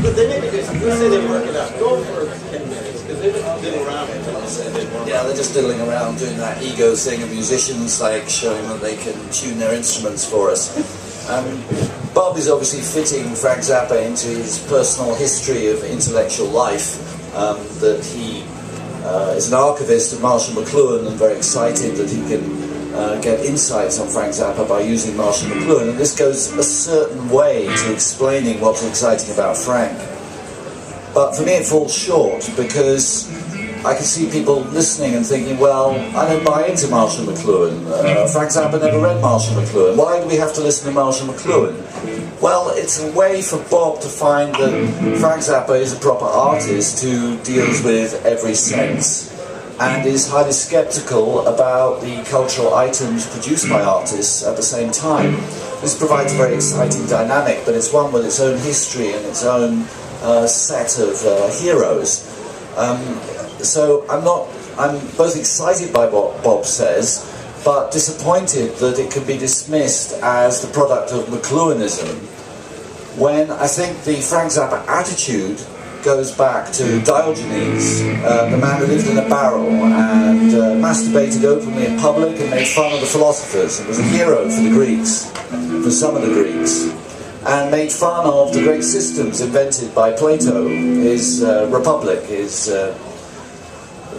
But they maybe let's say they work it out. Go for 10 minutes, because they've been diddling around until they said they weren't. Yeah, they're just diddling around doing that ego thing of musicians, like showing that they can tune their instruments for us. Bob is obviously fitting Frank Zappa into his personal history of intellectual life, that he is an archivist of Marshall McLuhan and very excited that he can get insights on Frank Zappa by using Marshall McLuhan, and this goes a certain way to explaining what's exciting about Frank. But for me it falls short, because I can see people listening and thinking, well, I don't buy into Marshall McLuhan. Frank Zappa never read Marshall McLuhan. Why do we have to listen to Marshall McLuhan? Well, it's a way for Bob to find that Frank Zappa is a proper artist who deals with every sense and is highly skeptical about the cultural items produced by artists at the same time. This provides a very exciting dynamic, but it's one with its own history and its own set of heroes. So I'm both excited by what Bob says, but disappointed that it can be dismissed as the product of McLuhanism, when I think the Frank Zappa attitude goes back to Diogenes, the man who lived in a barrel and masturbated openly in public and made fun of the philosophers, and was a hero for the Greeks, for some of the Greeks, and made fun of the great systems invented by Plato, his republic, his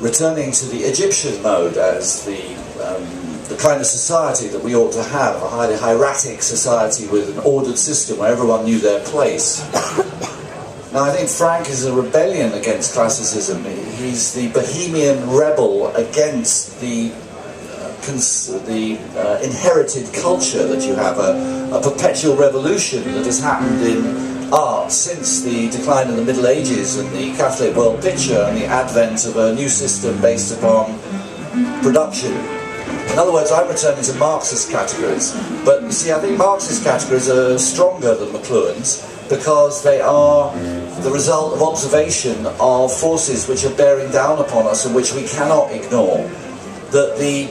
returning to the Egyptian mode as the kind of society that we ought to have, a highly hieratic society with an ordered system where everyone knew their place. Now I think Frank is a rebellion against classicism. He's the bohemian rebel against the inherited culture that you have, a perpetual revolution that has happened in art since the decline of the Middle Ages and the Catholic world picture and the advent of a new system based upon production. In other words, I'm returning to Marxist categories, but you see, I think Marxist categories are stronger than McLuhan's, because they are the result of observation of forces which are bearing down upon us and which we cannot ignore. That the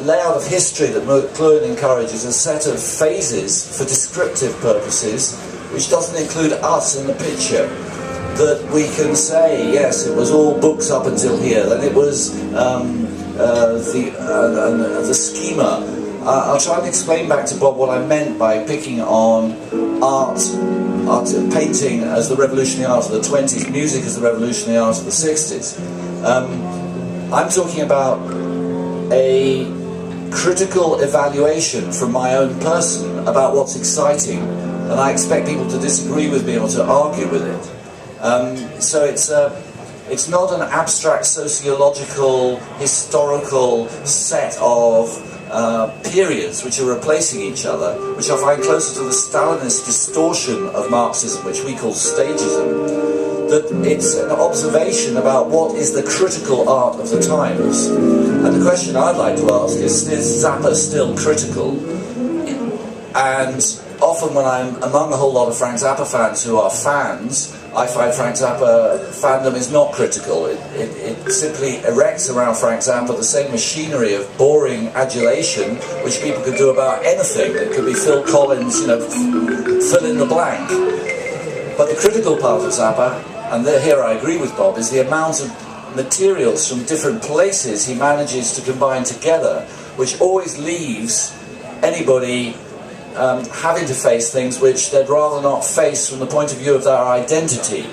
layout of history that McLuhan encourages is a set of phases for descriptive purposes, which doesn't include us in the picture. That we can say, yes, it was all books up until here, then it was the schema. I'll try and explain back to Bob what I meant by picking on art, painting as the revolutionary art of the 20s, music as the revolutionary art of the 60s. I'm talking about a critical evaluation from my own person about what's exciting, and I expect people to disagree with me or to argue with it. So it's not an abstract sociological, historical set of periods which are replacing each other, which I find closer to the Stalinist distortion of Marxism, which we call stagism. That it's an observation about what is the critical art of the times. And the question I'd like to ask is Zappa still critical? And often when I'm among a whole lot of Frank Zappa fans who are fans, I find Frank Zappa fandom is not critical. It simply erects around Frank Zappa the same machinery of boring adulation which people could do about anything. It could be Phil Collins, fill in the blank. But the critical part of Zappa, and here I agree with Bob, is the amount of materials from different places he manages to combine together, which always leaves anybody having to face things which they'd rather not face from the point of view of their identity.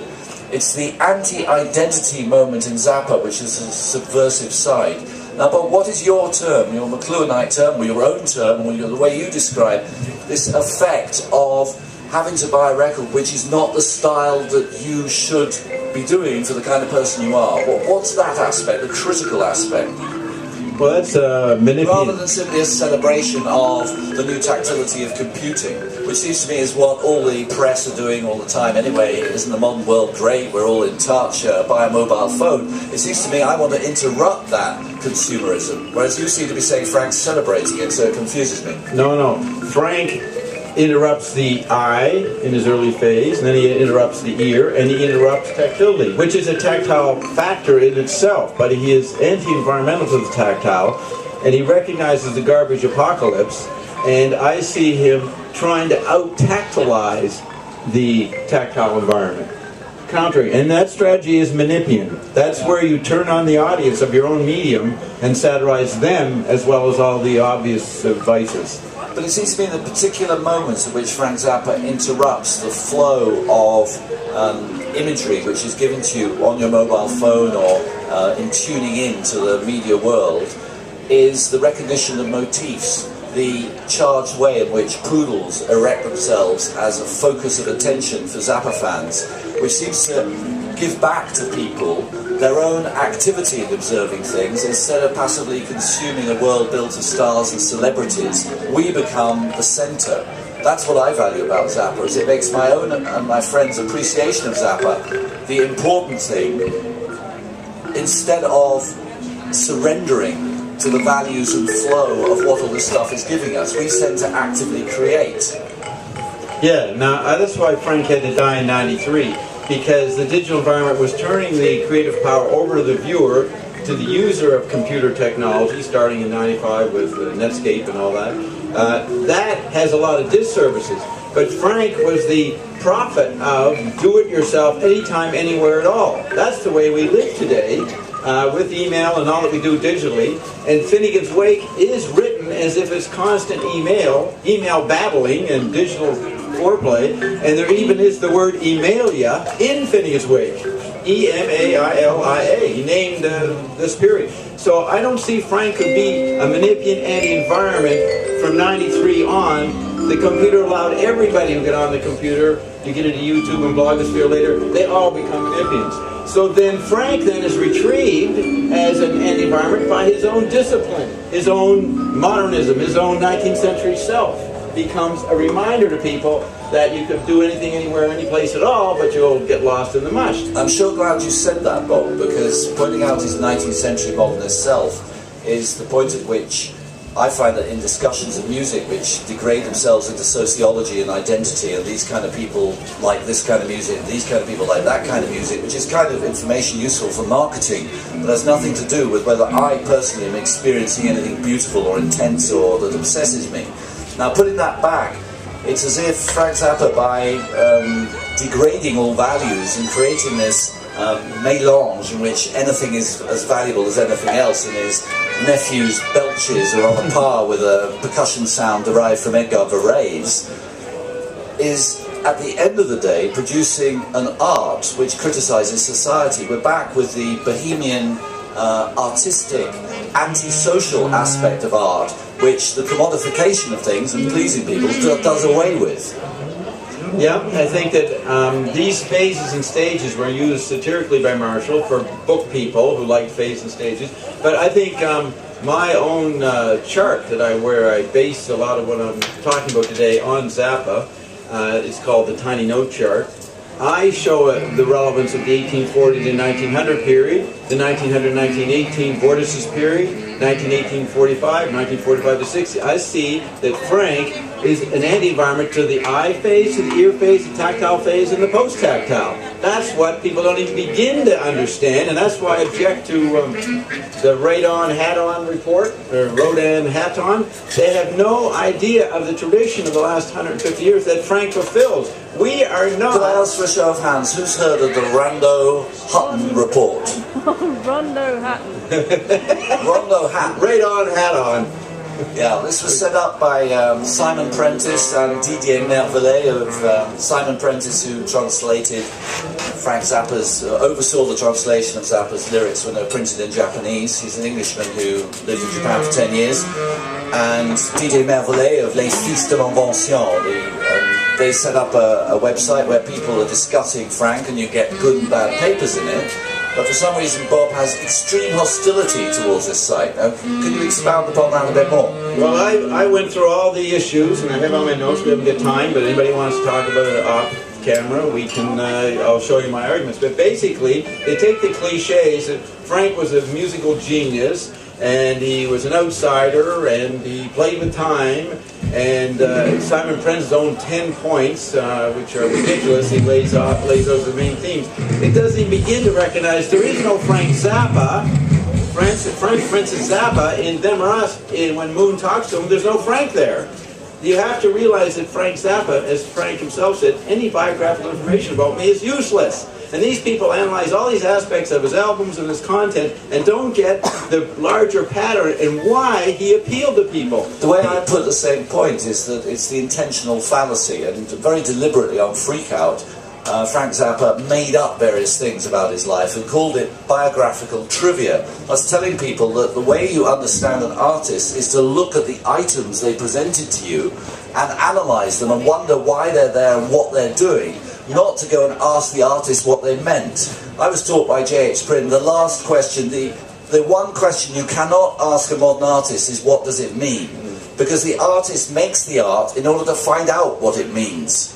It's the anti-identity moment in Zappa which is a subversive side. Now, but what is your term, your McLuhanite term, or your own term, or the way you describe this effect of having to buy a record which is not the style that you should be doing for the kind of person you are? What's that aspect, the critical aspect? Well, that's manipulative. Rather than simply a celebration of the new tactility of computing, which seems to me is what all the press are doing all the time anyway. Isn't the modern world great? We're all in touch by a mobile phone. It seems to me I want to interrupt that consumerism, whereas you seem to be saying Frank's celebrating it, so it confuses me. No. Frank interrupts the eye in his early phase, and then he interrupts the ear, and he interrupts tactility, which is a tactile factor in itself, but he is anti-environmental to the tactile, and he recognizes the garbage apocalypse, and I see him trying to out-tactilize the tactile environment. Countering, and that strategy is Manipian. That's where you turn on the audience of your own medium and satirize them as well as all the obvious vices. But it seems to me in the particular moments at which Frank Zappa interrupts the flow of imagery which is given to you on your mobile phone or in tuning in to the media world is the recognition of motifs, the charged way in which poodles erect themselves as a focus of attention for Zappa fans, which seems to give back to people their own activity in observing things. Instead of passively consuming a world built of stars and celebrities, we become the centre. That's what I value about Zappa, is it makes my own and my friends' appreciation of Zappa the important thing, instead of surrendering to the values and flow of what all this stuff is giving us. We tend to actively create. Yeah, now that's why Frank had to die in '93, because the digital environment was turning the creative power over to the viewer, to the user of computer technology, starting in '95 with Netscape and all that. That has a lot of disservices. But Frank was the prophet of do-it-yourself anytime, anywhere at all. That's the way we live today. With email and all that we do digitally, and Finnegan's Wake is written as if it's constant email battling and digital foreplay, and there even is the word Emalia in Finnegan's Wake, E-M-A-I-L-I-A. He named this period. So I don't see Frank could be a Manipian anti-environment from '93 on. The computer allowed everybody who get on the computer, you get into YouTube and blogosphere later, they all become Manipians. So then Frank then is retrieved as an anti-environment by his own discipline, his own modernism, his own 19th century self. Becomes a reminder to people that you could do anything, anywhere, any place at all, but you'll get lost in the mush. I'm sure glad you said that, Bob, because pointing out his 19th century modernist self is the point at which I find that in discussions of music which degrade themselves into sociology and identity, and these kind of people like this kind of music, and these kind of people like that kind of music, which is kind of information useful for marketing, but has nothing to do with whether I personally am experiencing anything beautiful or intense or that obsesses me. Now, putting that back, it's as if Frank Zappa, by degrading all values and creating this melange in which anything is as valuable as anything else, and his nephew's belches are on a par with a percussion sound derived from Edgar Varese, is at the end of the day producing an art which criticises society. We're back with the bohemian, artistic, antisocial aspect of art, which the commodification of things and pleasing people does away with. Yeah, I think that these phases and stages were used satirically by Marshall for book people who like phases and stages. But I think my own chart that I wear, I base a lot of what I'm talking about today on Zappa. It's called the Tiny Note Chart. I show the relevance of the 1840 to 1900 period, the 1900-1918 vortices period, 1918-45, 1945 to 60. I see that Frank is an anti-environment to the eye phase, to the ear phase, the tactile phase, and the post-tactile. That's what people don't even begin to understand, and that's why I object to the Radon Hat-On report, or Rodin Hat-On. They have no idea of the tradition of the last 150 years that Frank fulfills. We are not... Could I ask for a show of hands, who's heard of the Rando Hutton report? Rondo Hatton. Rondo Hatton. Radon Hat-On. Yeah, this was set up by Simon Prentice and Didier Mervelet of Simon Prentice, who translated Frank Zappa's, oversaw the translation of Zappa's lyrics when they were printed in Japanese. He's an Englishman who lived in Japan for 10 years. And Didier Mervelet of Les Fils de l'Invention. They set up a website where people are discussing Frank, and you get good and bad papers in it. But for some reason, Bob has extreme hostility towards this site. Now, can you expound upon that a bit more? Well, I went through all the issues, and I have on my notes. We haven't got time, but anybody wants to talk about it off camera, we can. I'll show you my arguments. But basically, they take the cliches that Frank was a musical genius, and he was an outsider, and he played with time, and Simon Prentice's own 10 points, which are ridiculous, he lays those as the main themes. It doesn't even begin to recognize there is no Frank Zappa, Francis Zappa in Them or Us. When Moon talks to him, there's no Frank there. you have to realize that Frank Zappa, as Frank himself said, any biographical information about me is useless. And these people analyze all these aspects of his albums and his content and don't get the larger pattern and why he appealed to people. The way I put the same point is that it's the intentional fallacy, and very deliberately on Freak Out, Frank Zappa made up various things about his life and called it biographical trivia. I was telling people that the way you understand an artist is to look at the items they presented to you and analyse them and wonder why they're there and what they're doing, not to go and ask the artist what they meant. I was taught by J.H. Prynne, the last question, the one question you cannot ask a modern artist is, what does it mean? Because the artist makes the art in order to find out what it means.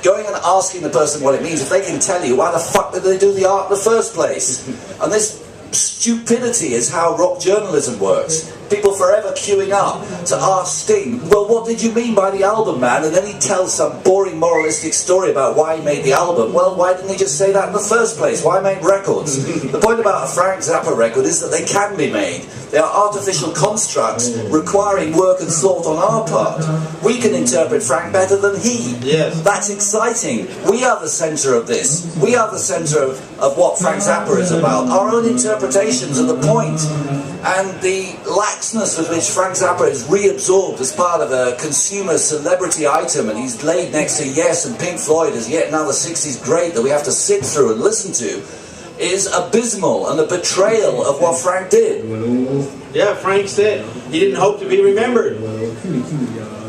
Going and asking the person what it means, if they can tell you, why the fuck did they do the art in the first place? And this stupidity is how rock journalism works. People forever queuing up to ask Sting, well, what did you mean by the album, man? And then he tells some boring moralistic story about why he made the album. Well, why didn't he just say that in the first place? Why make records? The point about a Frank Zappa record is that they can be made. They are artificial constructs requiring work and thought on our part. We can interpret Frank better than he. Yes. That's exciting. We are the centre of this. We are the centre of what Frank Zappa is about. Our own interpretations are the point. And the laxness with which Frank Zappa is reabsorbed as part of a consumer celebrity item, and he's laid next to Yes and Pink Floyd as yet another 60s great that we have to sit through and listen to, is abysmal and a betrayal of what Frank did. Yeah, Frank said he didn't hope to be remembered.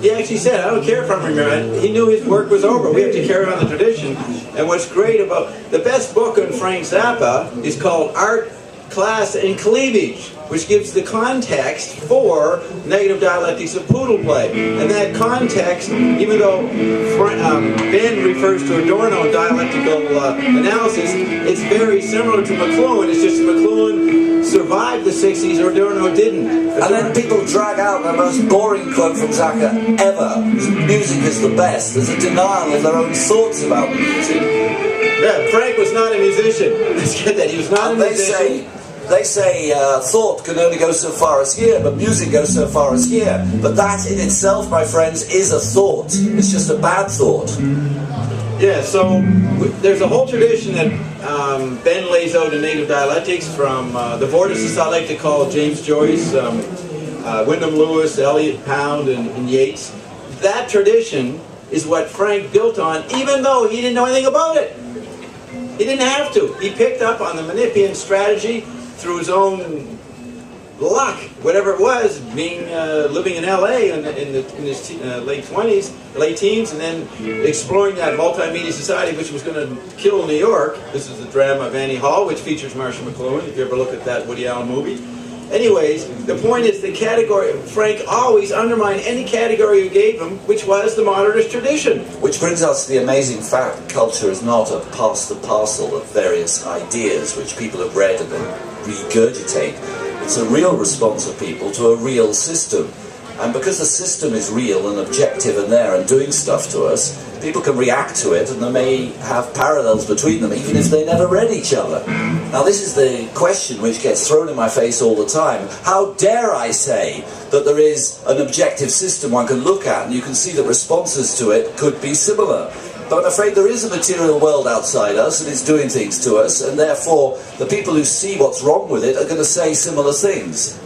He actually said, I don't care if I'm remembered. He knew his work was over. We have to carry on the tradition. And what's great about the best book on Frank Zappa is called Art, Class, and Cleavage, which gives the context for negative dialectics of poodle play. And that context, even though Ben refers to Adorno in dialectical analysis, it's very similar to McLuhan. It's just McLuhan survived the 60s, Adorno didn't. And then people drag out the most boring quote from Zappa ever. Music is the best. There's a denial of their own thoughts about music. Yeah, Frank was not a musician. Let's get that. He was not a musician. They say thought can only go so far as here, but music goes so far as here. But that in itself, my friends, is a thought. It's just a bad thought. Yeah, so there's a whole tradition that Ben lays out in native dialectics from the vortices I like to call James Joyce, Wyndham Lewis, Eliot Pound, and Yeats. That tradition is what Frank built on, even though he didn't know anything about it. He didn't have to. He picked up on the Manipian strategy through his own luck, whatever it was, being living in L.A. in his late 20s, late teens, and then exploring that multimedia society which was going to kill New York. This is the drama of Annie Hall, which features Marshall McLuhan, if you ever look at that Woody Allen movie. Anyways, the point is the category, Frank always undermined any category you gave him, which was the modernist tradition. Which brings us to the amazing fact that culture is not a pass the parcel of various ideas which people have read and then regurgitate. It's a real response of people to a real system. And because the system is real and objective and there and doing stuff to us, people can react to it and they may have parallels between them even if they never read each other. Now this is the question which gets thrown in my face all the time. How dare I say that there is an objective system one can look at and you can see that responses to it could be similar. But I'm afraid there is a material world outside us and it's doing things to us, and therefore the people who see what's wrong with it are going to say similar things.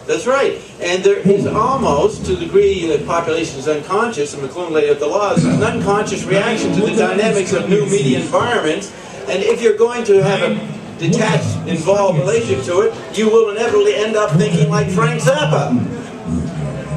That's right. And there is almost, to the degree that population is unconscious, and McLuhan laid out the laws, an unconscious reaction to the dynamics of new media environments. And if you're going to have a detached, involved relationship to it, you will inevitably end up thinking like Frank Zappa.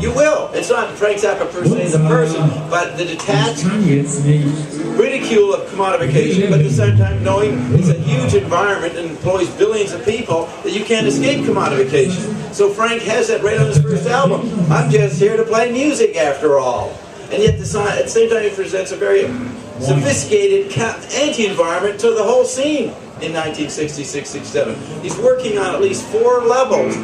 You will. It's not Frank Zappa per se the person, but the detached ridicule of commodification, but at the same time knowing it's a huge environment and employs billions of people that you can't escape commodification. So Frank has that right on his first album. I'm just here to play music after all. And yet at the same time he presents a very sophisticated anti-environment to the whole scene. In 1966-67. He's working on at least 4 levels,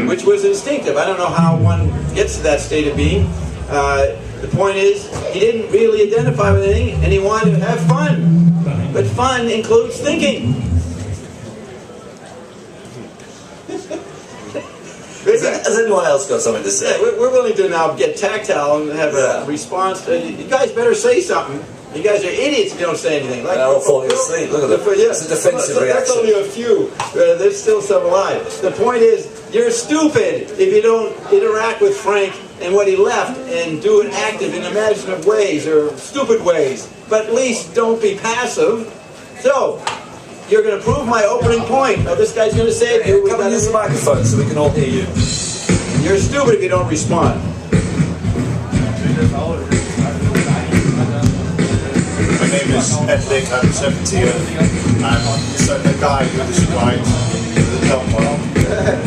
which was instinctive. I don't know how one gets to that state of being. The point is, he didn't really identify with anything, and he wanted to have fun. But fun includes thinking. As Has anyone else got something to say? Yeah, we're willing to now get tactile and have a response. You guys better say something. You guys are idiots if you don't say anything. Like, They're all falling asleep. Look at them. That's a defensive reaction. That's only a few. There's still some alive. The point is, you're stupid if you don't interact with Frank and what he left and do it active in imaginative ways or stupid ways. But at least don't be passive. So, you're going to prove my opening point. Now this guy's going to say it. Come and use the microphone so we can all hear you. You're stupid if you don't respond. My name is Ed Lick, I'm 70 and so the guy who described the dumb one.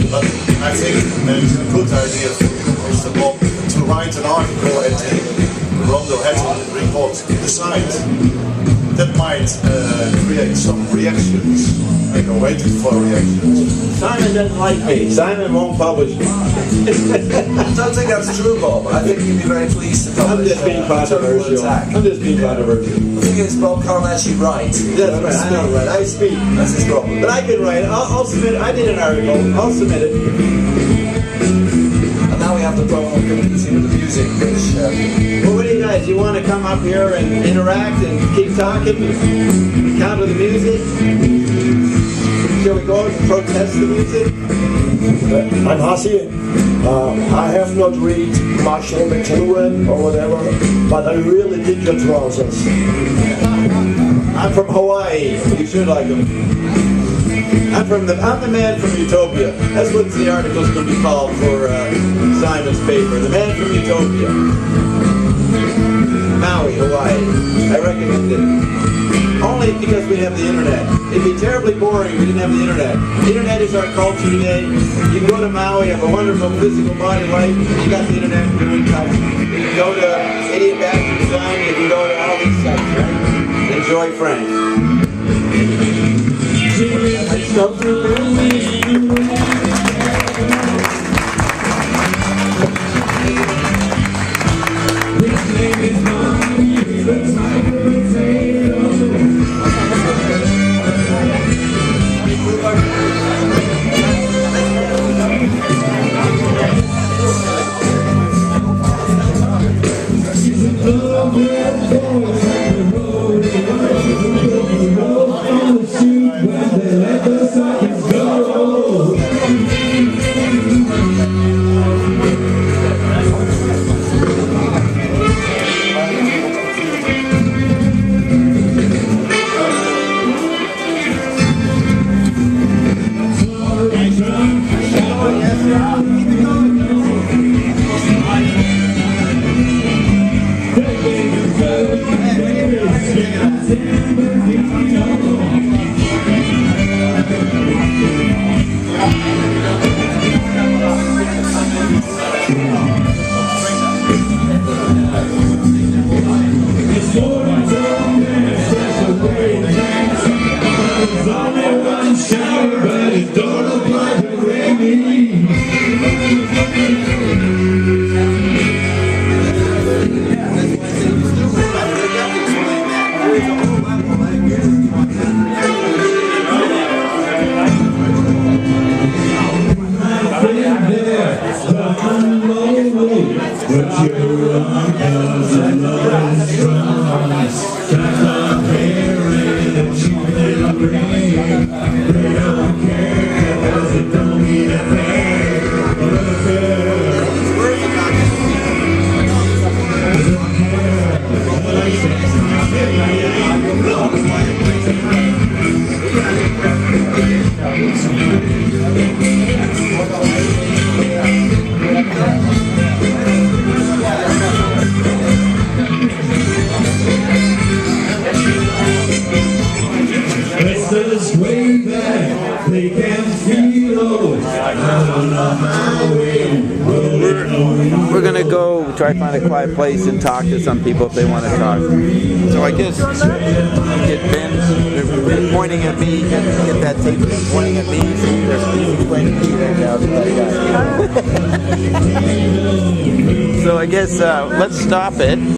But I think it's a good idea for Mr. Bob to write an article at the Rondo Hatton report the site. That might create some reactions. I know, waiting for reactions. Simon doesn't like me. Simon won't publish me. I don't think that's true, Bob. I think you'd be very pleased to publish. I'm just being controversial. I'm just being controversial. The thing is, Bob can't actually write. That's right. I know, right? I speak. That's his problem. But I can write. I'll submit it. I did an article. I'll submit it. And now we have the problem of competing with the music, which... Well, what do you guys? You want to come up here and interact and keep talking? Counter the music? Shall we go out and protest the music? I'm Hasi. I have not read much on McLuhan or whatever, but I really dig your trousers. I'm from Hawaii. You should like them. I'm the man from Utopia. That's what the article's going to be called for Simon's paper. The man from Utopia. Maui, Hawaii. I recommend it. Only because we have the internet. It'd be terribly boring if we didn't have the internet. The internet is our culture today. You can go to Maui, have a wonderful physical body life. You got the internet, you're in touch. You can go to Idiot Bastard Design, you can go to all these sites, right? Enjoy Frank. We're gonna go try to find a quiet place and talk to some people if they want to talk. So I guess get Ben, they're pointing at me, get that tape pointing at me, so they're explaining to me right now to that guy. So I guess let's stop it.